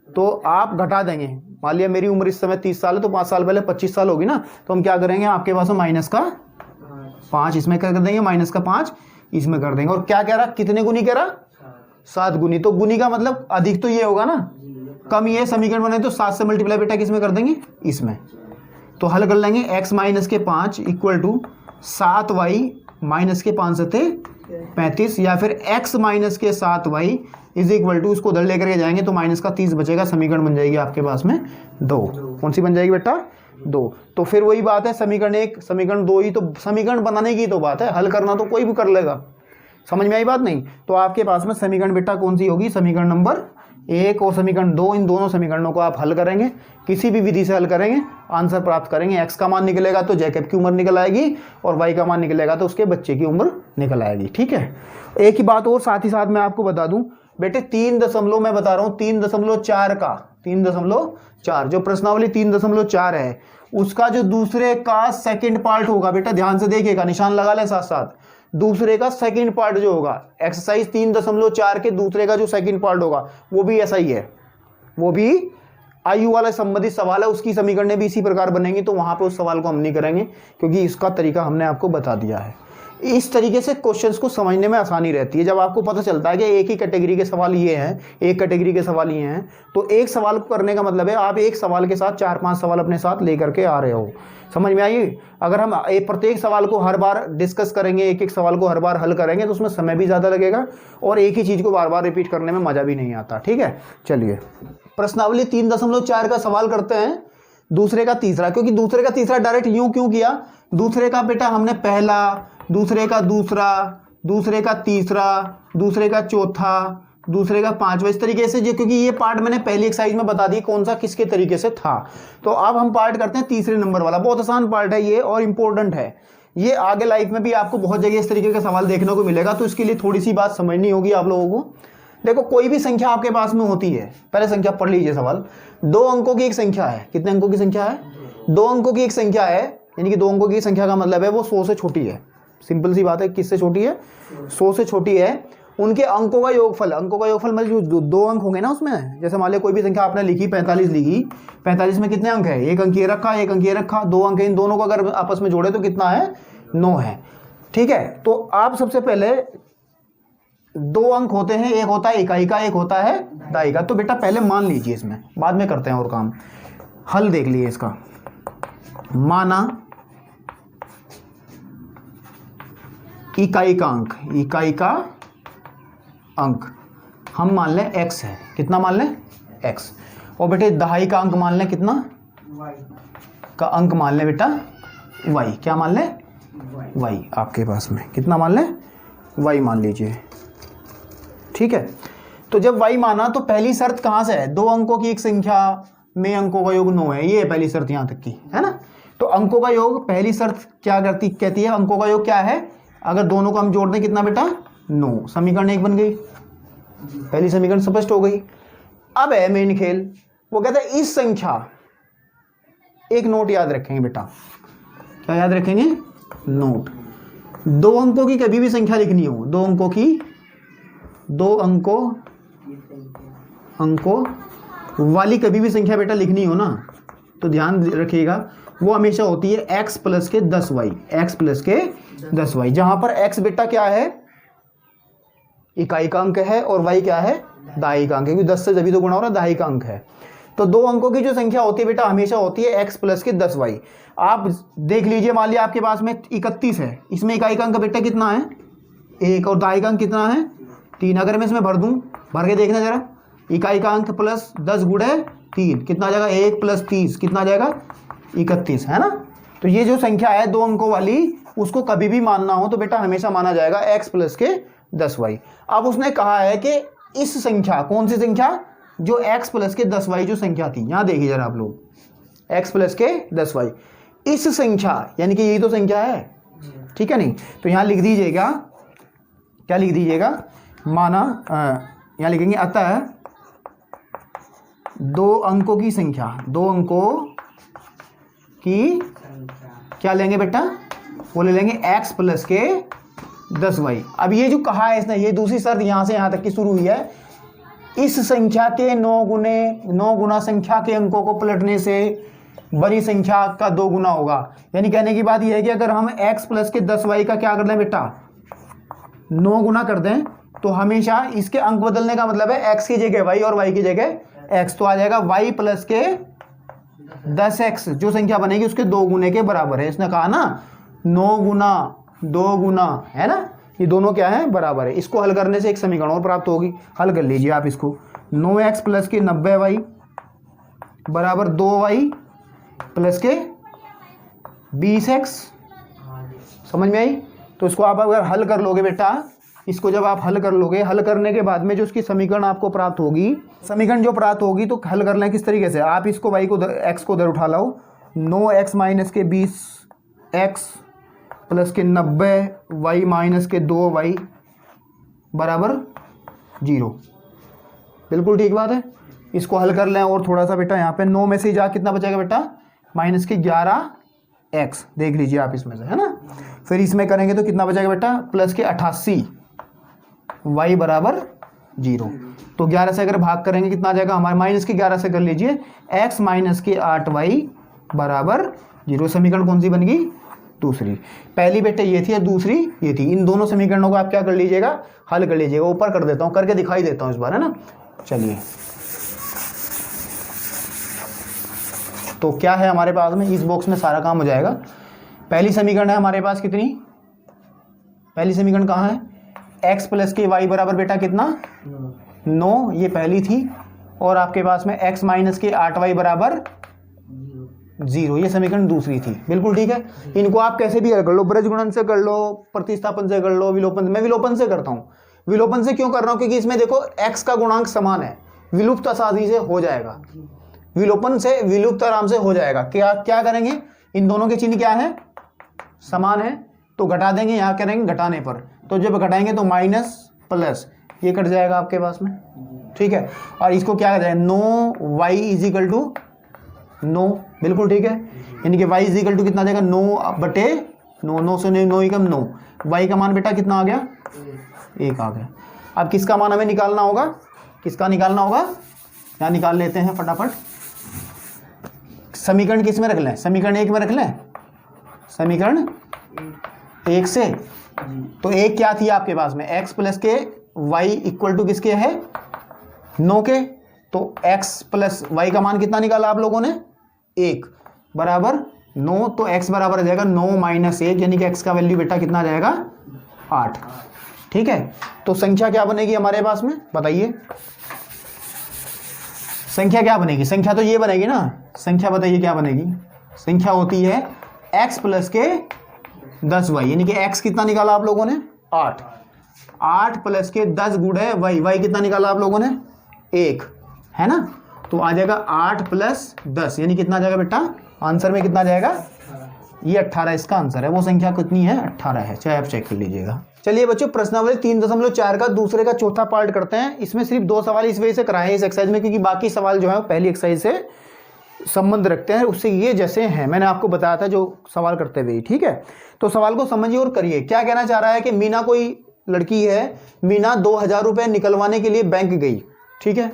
तो आप घटा देंगे, मान लिया मेरी उम्र इस समय 30 साल है, तो 5 साल पहले 25 साल होगी ना। तो हम क्या करेंगे? आपके पास -5 इसमें कर देंगे, -5 इसमें कर देंगे। और क्या कह रहा? कितने गुनी कह रहा? 7 गुनी। तो गुनी का मतलब अधिक तो ये होगा ना, कम ये समीकरण बने तो 7 से मल्टीप्लाई बेटा किसमें कर देंगे? इसमें। तो हल कर लेंगे x - 5 = 7y - 5 से 35, या फिर x - 7y = उसको उधर लेकर के जाएंगे तो -30 बचेगा। समीकरण बन जाएगी आपके पास में 2। कौन सी बन जाएगी बेटा? 2। तो फिर वही बात है, समीकरण 1 समीकरण 2 ही तो समीकरण बनाने की तो बात है, हल करना तो कोई भी कर लेगा। समझ में आई बात? नहीं। तो आपके पास में समीकरण बेटा कौन सी होगी? समीकरण नंबर 1 और समीकरण 2, इन दोनों समीकरणों को आप हल करेंगे, किसी भी विधि से हल करेंगे, आंसर प्राप्त करेंगे। x का मान निकलेगा तो जैकब की उम्र निकल आएगी, और y का मान निकलेगा तो उसके बच्चे की उम्र निकल आएगी। ठीक है। एक ही बात और साथ ही साथ मैं आपको बता दूं बेटे, 3 मैं बता रहा हूँ 3.4 का 3.4 जो प्रश्नावली 3.4 है, उसका जो दूसरे का सेकंड पार्ट होगा बेटा, ध्यान से देखिएगा, निशान लगा लें साथ साथ। दूसरे का सेकंड पार्ट जो होगा एक्सरसाइज 3.4 के दूसरे का जो सेकंड पार्ट होगा वो भी ऐसा ही है, वो भी आयु वाला संबंधित सवाल है, उसकी समीकरणें भी इसी प्रकार बनेंगी। तो वहां पे उस सवाल को हम नहीं करेंगे, क्योंकि इसका तरीका हमने आपको बता दिया है। इस तरीके से क्वेश्चंस को समझने में आसानी रहती है, जब आपको पता चलता है कि एक ही कैटेगरी के सवाल ये हैं, एक कैटेगरी के सवाल ये हैं, तो एक सवाल को करने का मतलब है आप एक सवाल के साथ 4-5 सवाल अपने साथ लेकर के आ रहे हो। समझ में आइए? अगर हम प्रत्येक सवाल को हर बार डिस्कस करेंगे, एक एक सवाल को हर बार हल करेंगे, तो उसमें समय भी ज़्यादा लगेगा और एक ही चीज़ को बार बार रिपीट करने में मज़ा भी नहीं आता। ठीक है, चलिए प्रश्नावली 3.4 का सवाल करते हैं, दूसरे का तीसरा। क्योंकि दूसरे का तीसरा डायरेक्ट यूं क्यों किया? दूसरे का बेटा हमने पहला, दूसरे का दूसरा, दूसरे का तीसरा, दूसरे का चौथा, दूसरे का पांचवा, इस तरीके से, जो क्योंकि ये पार्ट मैंने पहली एक्सरसाइज में बता दी कौन सा किसके तरीके से था। तो अब हम पार्ट करते हैं तीसरे नंबर वाला। बहुत आसान पार्ट है ये और इंपॉर्टेंट है। ये आगे लाइफ में भी आपको बहुत जगह इस तरीके का सवाल देखने को मिलेगा, तो इसके लिए थोड़ी सी बात समझनी होगी आप लोगों को। देखो, कोई भी संख्या आपके पास में होती है, पहले संख्या पढ़ लीजिए। सवाल 2 अंकों की एक संख्या है। कितने अंकों की संख्या है? 2 अंकों की एक संख्या है, यानी कि 2 अंकों की संख्या का मतलब है वो 100 से छोटी है। सिंपल सी बात है, किससे छोटी है? 100 से छोटी है। उनके अंकों का योगफल, अंकों का योगफल मतलब जो 2 अंक होंगे ना उसमें, जैसे मान लिया कोई भी संख्या आपने लिखी 45 लिखी, 45 में कितने अंक है? 1 अंक ये रखा, 1 अंक ये रखा, 2 अंक, इन दोनों को अगर आपस में जोड़े तो कितना है? 9 है। ठीक है, तो आप सबसे पहले 2 अंक होते हैं, एक होता है इकाई का, एक होता है दहाई का। तो बेटा पहले मान लीजिए, इसमें बाद में करते हैं और काम। हल देख लिए इसका। माना इकाई का अंक, इकाई का अंक हम मान लें x है। कितना मान लें? x। और बेटे दहाई का अंक मान लें कितना? y का अंक मान लें बेटा y। क्या मान लें? y। आपके पास में कितना मान लें? y मान लीजिए। ठीक है, तो जब y माना तो पहली शर्त कहाँ से है? 2 अंकों की एक संख्या, में अंकों का योग 9 है, ये है पहली शर्त यहाँ तक की, है ना। तो अंकों का योग पहली शर्त क्या कहती है, अंकों का योग क्या है, अगर दोनों को हम जोड़ दें कितना बेटा 9, समीकरण 1 बन गई, पहली समीकरण स्पष्ट हो गई। अब है मेन खेल, वो कहता है इस संख्या, एक नोट याद रखेंगे बेटा, क्या याद रखेंगे, नोट, 2 अंकों की कभी भी संख्या लिखनी हो, 2 अंकों वाली कभी भी संख्या बेटा लिखनी हो ना, तो ध्यान रखिएगा वो हमेशा होती है x प्लस के 10y, x प्लस के 10y, जहां पर x बेटा क्या है, इकाई का अंक है, और y क्या है, दहाई का अंक है, क्योंकि 10 से जब तो गुणा हो रहा है, दहाई का अंक है। तो 2 अंकों की जो संख्या होती है बेटा हमेशा होती है x प्लस के 10y। आप देख लीजिए, मान लिया आपके पास में 31 है, इसमें इकाई का अंक बेटा कितना है 1, और दहाई का अंक कितना है 3। अगर मैं इसमें भर दूं, भर के देखना जरा, इकाई का अंक प्लस 10 गुणे 3 कितना आ जाएगा, 1 प्लस 30 कितना आ जाएगा 31, है ना। तो ये जो संख्या है 2 अंकों वाली, उसको कभी भी मानना हो तो बेटा हमेशा माना जाएगा x प्लस के 10y। अब उसने कहा है कि इस संख्या, कौन सी संख्या, जो x प्लस के 10y जो संख्या थी, यहां देखिए जरा आप लोग, x प्लस के 10y, इस संख्या यानी कि यही तो संख्या है, ठीक है नहीं। तो यहां लिख दीजिएगा, क्या लिख दीजिएगा, माना यहां लिखेंगे अतः 2 अंकों की संख्या, 2 अंकों की क्या लेंगे बेटा, वो ले लेंगे x प्लस के 10y। अब ये जो कहा है इसने, ये दूसरी शर्त यहां से यहां तक की शुरू हुई है, इस संख्या के 9 गुना संख्या के अंकों को पलटने से बड़ी संख्या का 2 गुना होगा। यानी कहने की बात यह है कि अगर हम x प्लस के 10y का क्या कर दें बेटा 9 गुना कर दें, तो हमेशा इसके अंक बदलने का मतलब है x की जगह y और y की जगह x, तो आ जाएगा y प्लस के 10x जो संख्या बनेगी उसके 2 गुने के बराबर है। इसने कहा ना 9 गुना 2 गुना, है ना, ये दोनों क्या है, बराबर है। इसको हल करने से एक समीकरण और प्राप्त होगी, हल कर लीजिए आप इसको, 9x प्लस के 90y बराबर 2y प्लस के 20x, समझ में आई। तो इसको आप अगर हल कर लोगे बेटा, इसको जब आप हल कर लोगे, हल करने के बाद में जो उसकी समीकरण आपको प्राप्त होगी, समीकरण जो प्राप्त होगी, तो हल करना है किस तरीके से, आप इसको y को x को उधर उठा लाओ, 9x माइनस के 20x प्लस के 90y माइनस के 2y बराबर 0, बिल्कुल ठीक बात है। इसको हल कर लें और थोड़ा सा बेटा, यहाँ पे 9 में से जा कितना बचेगा बेटा, माइनस के 11x, देख लीजिए आप इसमें से, है ना। फिर इसमें करेंगे तो कितना बचेगा बेटा, प्लस के 88 y बराबर 0। तो 11 से अगर भाग करेंगे कितना आ जाएगा हमारे, माइनस के 11 से कर लीजिए, x माइनस के 8y बराबर 0। समीकरण कौन सी बन गई, दूसरी। पहली बेटे ये थी और दूसरी ये थी। इन दोनों समीकरणों को आप क्या कर लीजिएगा, हल कर लीजिएगा। ऊपर कर देता हूँ, करके दिखाई देता हूँ इस बार, है ना। चलिए, तो क्या है हमारे पास में, इस बॉक्स में सारा काम हो जाएगा। पहली समीकरण है हमारे पास कितनी, पहली समीकरण कहाँ है, x प्लस के y बराबर बेटा कितना 9, ये पहली थी। और आपके पास में x माइनस के 8y बराबर 0, ये समीकरण दूसरी थी। बिल्कुल ठीक है। इनको आप कैसे भी कर लो, ब्रज गुणन से कर लो, प्रतिस्थापन से कर लो, विलोपन, मैं विलोपन से करता हूँ। विलोपन से क्यों कर रहा हूँ, क्योंकि इसमें देखो x का गुणांक समान है, विलुप्त आसानी से हो जाएगा, विलोपन से विलुप्त आराम से हो जाएगा। क्या क्या करेंगे, इन दोनों के चिन्ह क्या है, समान है, तो घटा देंगे, यहाँ करेंगे घटाने पर, तो जब घटाएंगे तो माइनस प्लस ये कट जाएगा आपके पास में, ठीक है। और इसको क्या कर जाए, 9y इज इक्वल टू 9, बिल्कुल ठीक है। यानी कि y इज इक्वल टू कितना देगा, 9 बटे 9, 9 से 9 कम 9, y का मान बेटा कितना आ गया, 1 आ गया। अब किसका मान हमें निकालना होगा, किसका निकालना होगा, यहाँ निकाल लेते हैं फटाफट। समीकरण किस में रख लें, समीकरण 1 में रख लें, समीकरण 1 से। तो 1 क्या थी आपके पास में, x प्लस के y इक्वल टू किसके है, 9 के। तो x प्लस y का मान कितना निकाला आप लोगों ने, 1 बराबर 9, तो x बराबर आ जाएगा 9 माइनस 1, यानी कि x का वैल्यू बेटा कितना आ जाएगा 8, ठीक है। तो संख्या क्या बनेगी हमारे पास में, बताइए संख्या क्या बनेगी, संख्या तो ये बनेगी ना, संख्या बताइए क्या बनेगी, संख्या होती है x प्लस के 10y, यानी कि x कितना निकाला आप लोगों ने, 8, 8 प्लस के 10 गुणे y, y कितना निकाला आप लोगों ने, 1, है ना। तो आ जाएगा 8 + 10 यानी कितना आ जाएगा बेटा, आंसर में कितना आ जाएगा, ये 18 इसका आंसर है। वो संख्या कितनी है, 18 है, चाहे आप चेक कर लीजिएगा। चलिए बच्चों, प्रश्नावली 3.4 का दूसरे का चौथा पार्ट करते हैं। इसमें सिर्फ 2 सवाल इस वजह से कराए हैं इस एक्सरसाइज में, क्योंकि बाकी सवाल जो है पहली एक्सरसाइज से संबंध रखते हैं, उससे ये जैसे हैं मैंने आपको बताया था जो सवाल करते हुए, ठीक है। तो सवाल को समझिए और करिए। क्या कहना चाह रहा है कि मीना कोई लड़की है, मीना 2000 रुपये निकलवाने के लिए बैंक गई, ठीक है,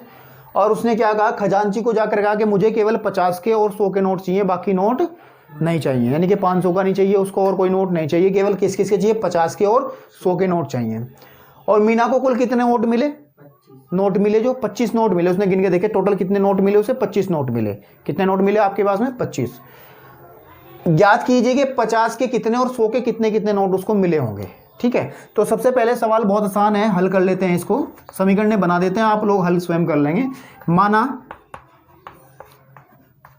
और उसने क्या कहा, खजांची को जाकर कहा कि मुझे केवल 50 के और 100 के नोट चाहिए, बाकी नोट नहीं चाहिए, यानी कि 500 का नहीं चाहिए उसको और कोई नोट नहीं चाहिए, केवल किस किस के चाहिए, 50 के और 100 के नोट चाहिए। और मीना को कुल कितने नोट मिले, नोट मिले जो 25 नोट मिले, उसने गिन के देखे टोटल कितने नोट मिले उसे, 25 नोट मिले। कितने नोट मिले आपके पास में, 25। ज्ञात कीजिए कि 50 के कितने और 100 के कितने कितने नोट उसको मिले होंगे, ठीक है। तो सबसे पहले सवाल बहुत आसान है, हल कर लेते हैं इसको, समीकरण बना देते हैं, आप लोग हल स्वयं कर लेंगे। माना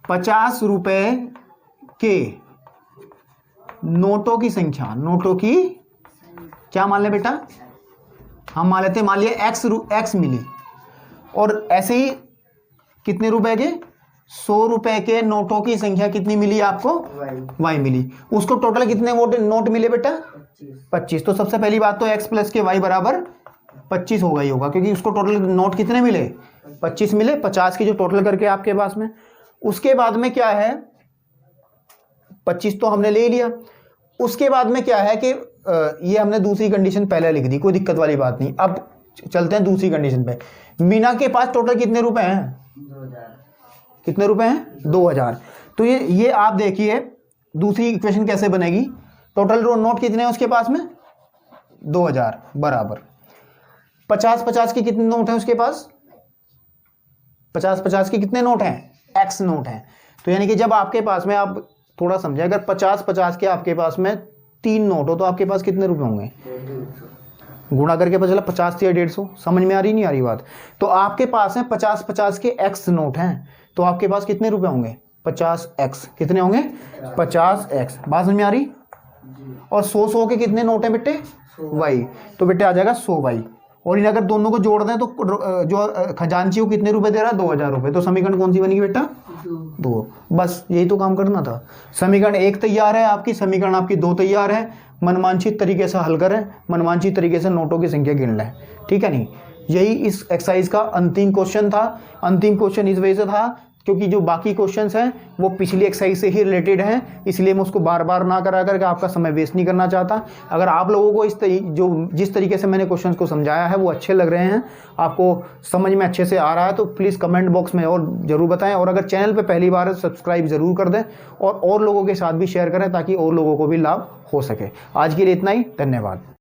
50 रुपए के नोटों की संख्या, नोटों की क्या मान ले बेटा, हम मान लेते हैं, मान लिया एक्स मिली, और ऐसे ही कितने रुपए के, 100 रुपए के नोटों की संख्या कितनी मिली आपको, वाई मिली। उसको टोटल कितने नोट मिले बेटा, 25। तो सबसे पहली बात तो x + के y बराबर 25 होगा ही होगा, क्योंकि उसको टोटल नोट कितने मिले, 25 मिले, 50 की जो टोटल करके आपके पास में। उसके बाद में क्या है, 25 तो हमने ले लिया। उसके बाद में क्या है कि ये हमने दूसरी कंडीशन पहले लिख दी, कोई दिक्कत वाली बात नहीं। अब चलते हैं दूसरी कंडीशन पे। मीना के पास टोटल कितने रुपए हैं, 2000। कितने रुपए हैं, 2000। तो ये आप देखिए दूसरी इक्वेशन कैसे बनेगी, टोटल नोट कितने हैं उसके पास में, 2000 बराबर 50 के कितने नोट हैं उसके पास, 50 के कितने नोट हैं, x नोट हैं। तो यानी कि जब आपके पास में, आप थोड़ा समझे, अगर 50 के आपके पास में 3 नोट हो तो आपके पास कितने रुपए होंगे, 150। गुणा करके पता चला 50 या 150। समझ में आ रही नहीं आ रही बात। तो आपके पास है 50 के x नोट हैं, तो आपके पास कितने रुपए होंगे, 50x, कितने होंगे, 50x। बात समझ में आ रही। और 100 के कितने नोट हैं बेटे, y, तो बेटे आ जाएगा 100y। और इन अगर दोनों को जोड़ दें तो जो खजांची को कितने रुपए दे रहा है, 2000 रुपए। तो समीकरण कौन सी बनेगी बेटा, 2। बस यही तो काम करना था। समीकरण 1 तैयार है आपकी, समीकरण आपकी 2 तैयार है। मनमांचित तरीके से हल करें, मनमांचित तरीके से नोटों की संख्या गिन लें, ठीक है नहीं। यही इस एक्सरसाइज का अंतिम क्वेश्चन था। अंतिम क्वेश्चन इस वजह से था क्योंकि जो बाकी क्वेश्चंस हैं वो पिछली एक्सरसाइज से ही रिलेटेड हैं, इसलिए मैं उसको बार बार ना करा करके आपका समय वेस्ट नहीं करना चाहता। अगर आप लोगों को जिस तरीके से मैंने क्वेश्चंस को समझाया है वो अच्छे लग रहे हैं, आपको समझ में अच्छे से आ रहा है, तो प्लीज़ कमेंट बॉक्स में और ज़रूर बताएं। और अगर चैनल पर पहली बार है सब्सक्राइब ज़रूर कर दें और लोगों के साथ भी शेयर करें ताकि और लोगों को भी लाभ हो सके। आज के लिए इतना ही, धन्यवाद।